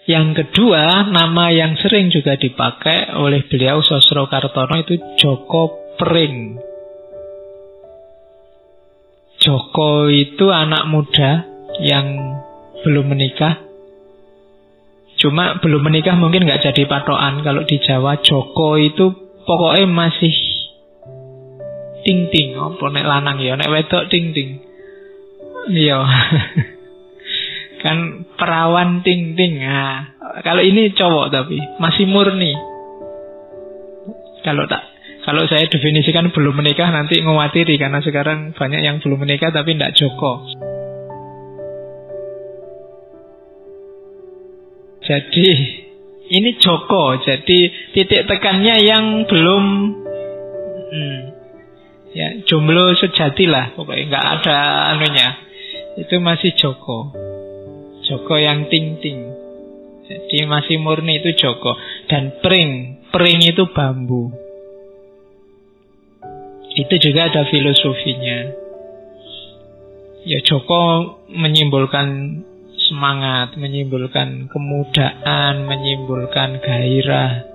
Yang kedua, nama yang sering juga dipakai oleh beliau Sosrokartono itu Joko Pring. Joko itu anak muda yang belum menikah. Cuma belum menikah mungkin nggak jadi patokan. Kalau di Jawa Joko itu pokoknya masih ting-ting. Oh, nek lanang ya, nek wedok ting-ting. Iya. Kan perawan ting-ting. Nah, kalau ini cowok tapi masih murni. Kalau saya definisikan belum menikah nanti ngewatiri, karena sekarang banyak yang belum menikah tapi tidak Joko. Jadi ini Joko. Jadi titik tekannya yang belum ya jomblo sejati lah, pokoknya nggak ada anunya. Itu masih Joko. Joko yang ting-ting. Jadi masih murni itu Joko. Dan pring itu bambu. Itu juga ada filosofinya. Ya Joko menyimbolkan semangat, menyimbolkan kemudaan, menyimbolkan gairah.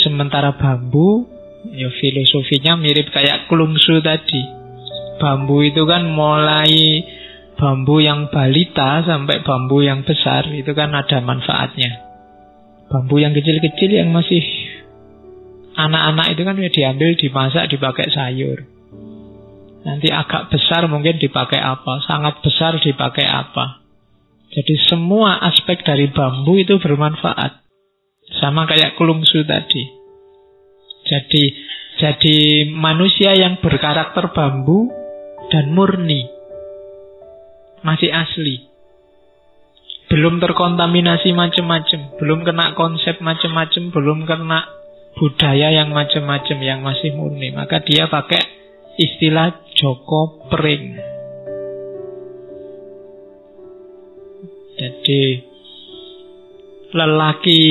Sementara bambu, ya filosofinya mirip kayak klungsu tadi. Bambu itu kan mulai bambu yang balita sampai bambu yang besar, itu kan ada manfaatnya. Bambu yang kecil-kecil yang masih anak-anak itu kan ya diambil, dimasak, dipakai sayur. Nanti agak besar mungkin dipakai apa, sangat besar dipakai apa. Jadi semua aspek dari bambu itu bermanfaat. Sama kayak klungsu tadi. Jadi manusia yang berkarakter bambu dan murni, masih asli, belum terkontaminasi macam-macam, belum kena konsep macam-macam, belum kena budaya yang macam-macam, yang masih murni. Maka dia pakai istilah Joko Pring. Jadi lelaki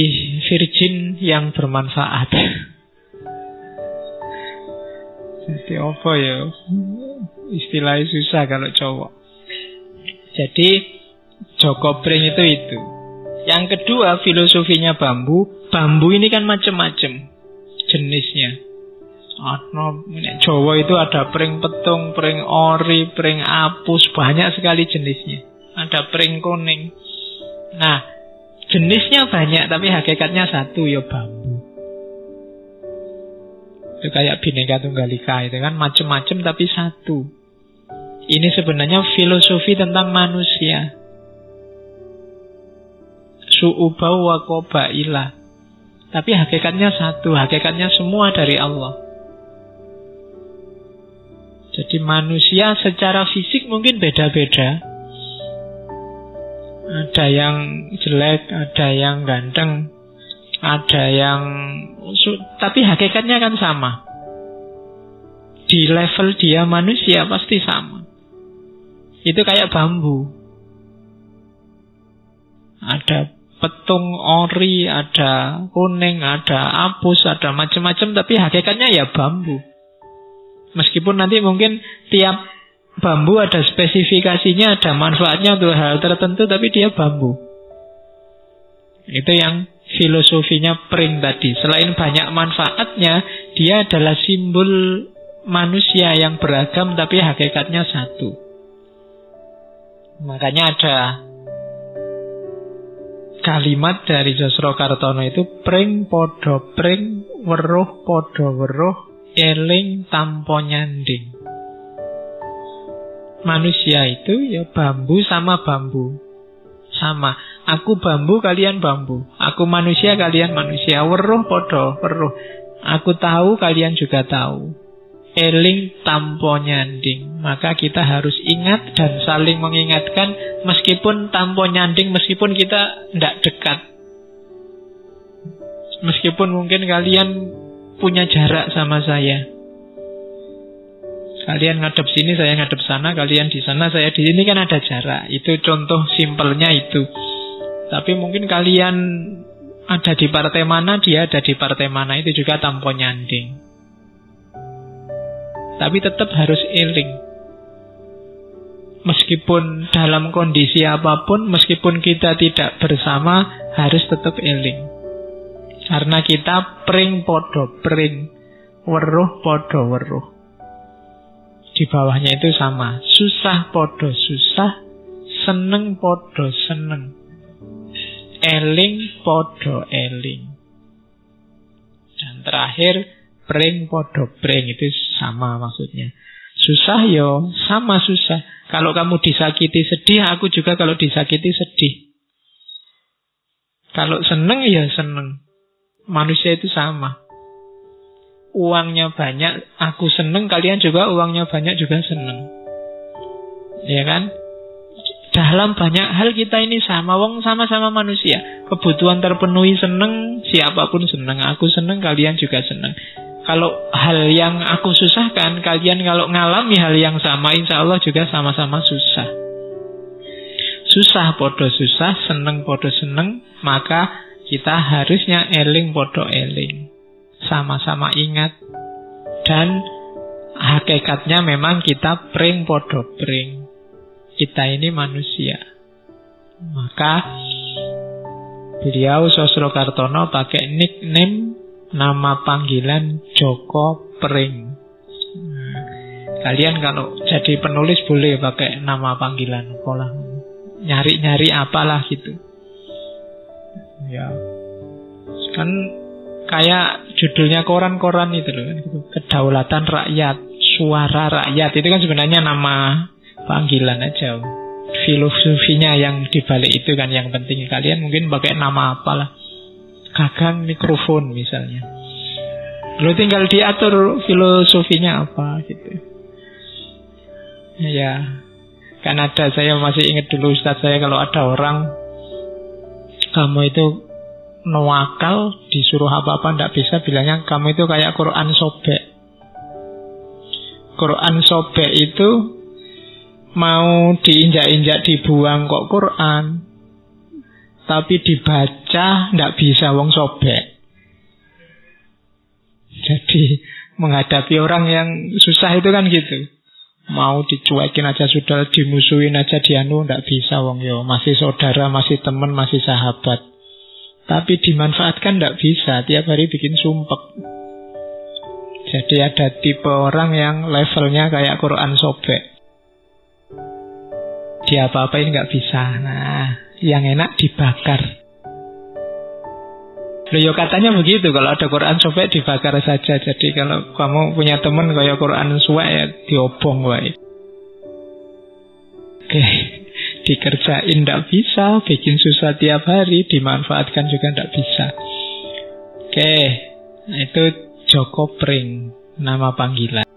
virgin yang bermanfaat. Jadi apa ya, istilahnya susah kalau cowok. Jadi Joko Pring itu. Yang kedua, filosofinya bambu. Bambu ini kan macam-macam jenisnya. Jawa itu ada pring petung, pring ori, pring apus, banyak sekali jenisnya. Ada pring kuning. Nah, jenisnya banyak tapi hakikatnya satu, ya bambu. Itu kayak Bhinneka Tunggal Ika itu kan macam-macam tapi satu. Ini sebenarnya filosofi tentang manusia. Su'ubau wa qabailah. Tapi hakikatnya satu, hakikatnya semua dari Allah. Jadi manusia secara fisik mungkin beda-beda. Ada yang jelek, ada yang ganteng, ada yang tapi hakikatnya kan sama. Di level dia manusia pasti sama. Itu kayak bambu. Ada petung, ori, ada kuning, ada apus, ada macam-macam, tapi hakikatnya ya bambu. Meskipun nanti mungkin tiap bambu ada spesifikasinya, ada manfaatnya untuk hal tertentu, tapi dia bambu. Itu yang filosofinya Pring tadi. Selain banyak manfaatnya, dia adalah simbol manusia yang beragam, tapi hakikatnya satu. Makanya ada kalimat dari Sosrokartono itu, pring podo pring, weruh podo weruh, eling tampo nyanding. Manusia itu ya bambu sama bambu. Sama. Aku bambu, kalian bambu. Aku manusia, kalian manusia. Weruh podo weruh. Aku tahu, kalian juga tahu. Eling tampo nyanding. Maka kita harus ingat dan saling mengingatkan, meskipun tampo nyanding, meskipun kita tidak dekat, meskipun mungkin kalian punya jarak sama saya. Kalian ngadep sini, saya ngadep sana. Kalian di sana, saya di sini, kan ada jarak. Itu contoh simpelnya itu. Tapi mungkin kalian ada di partai mana, dia ada di partai mana. Itu juga tampo nyanding. Tapi tetap harus eling. Meskipun dalam kondisi apapun, meskipun kita tidak bersama, harus tetap eling. Karena kita pring podo pring, weruh podo weruh. Di bawahnya itu sama. Susah podo susah, seneng podo seneng, eling podo eling. Dan terakhir, pring podo pring, itu sama maksudnya. Susah yo, sama susah. Kalau kamu disakiti sedih, aku juga kalau disakiti sedih. Kalau seneng ya seneng. Manusia itu sama. Uangnya banyak, aku seneng, kalian juga uangnya banyak juga seneng. Ya kan? Dalam banyak hal kita ini sama, wong sama-sama manusia. Kebutuhan terpenuhi seneng, siapapun seneng. Aku seneng, kalian juga seneng. Kalau hal yang aku susahkan, kalian kalau ngalami hal yang sama, insya Allah juga sama-sama susah. Susah podo susah, seneng podo seneng, maka kita harusnya eling podo eling. Sama-sama ingat. Dan hakikatnya memang kita pring podo pring. Kita ini manusia. Maka beliau Sosrokartono pakai nickname, nama panggilan Joko Pring. Kalian kalau jadi penulis boleh pakai nama panggilan apalah, nyari-nyari apalah gitu. Ya, kan kayak judulnya koran-koran itu loh, Kedaulatan Rakyat, Suara Rakyat, itu kan sebenarnya nama panggilan aja. Filosofinya yang dibalik itu kan yang penting. Kalian mungkin pakai nama apalah, gagang mikrofon misalnya. Lalu tinggal diatur filosofinya apa gitu. Ya, kan ada, saya masih ingat dulu Ustadz saya, kalau ada orang, kamu itu nuakal, disuruh apa-apa tidak bisa, bilangnya kamu itu kayak Quran sobek. Quran sobek itu mau diinjak-injak dibuang kok Quran, tapi dibaca tidak bisa, wong sobek. Jadi menghadapi orang yang susah itu kan gitu. Mau dicuekin aja sudah, dimusuhin aja dianu, tidak bisa, wong yo masih saudara, masih teman, masih sahabat. Tapi dimanfaatkan tidak bisa, tiap hari bikin sumpek. Jadi ada tipe orang yang levelnya kayak Quran sobek, dia apa-apain nggak bisa. Nah, yang enak dibakar. Loh, ya katanya begitu, kalau ada Quran sobek dibakar saja. Jadi kalau kamu punya teman kayak Quran suwek ya diobong wae. Oke, dikerjain ndak bisa, bikin susah tiap hari, dimanfaatkan juga ndak bisa. Oke, nah itu Joko Pring, nama panggilan.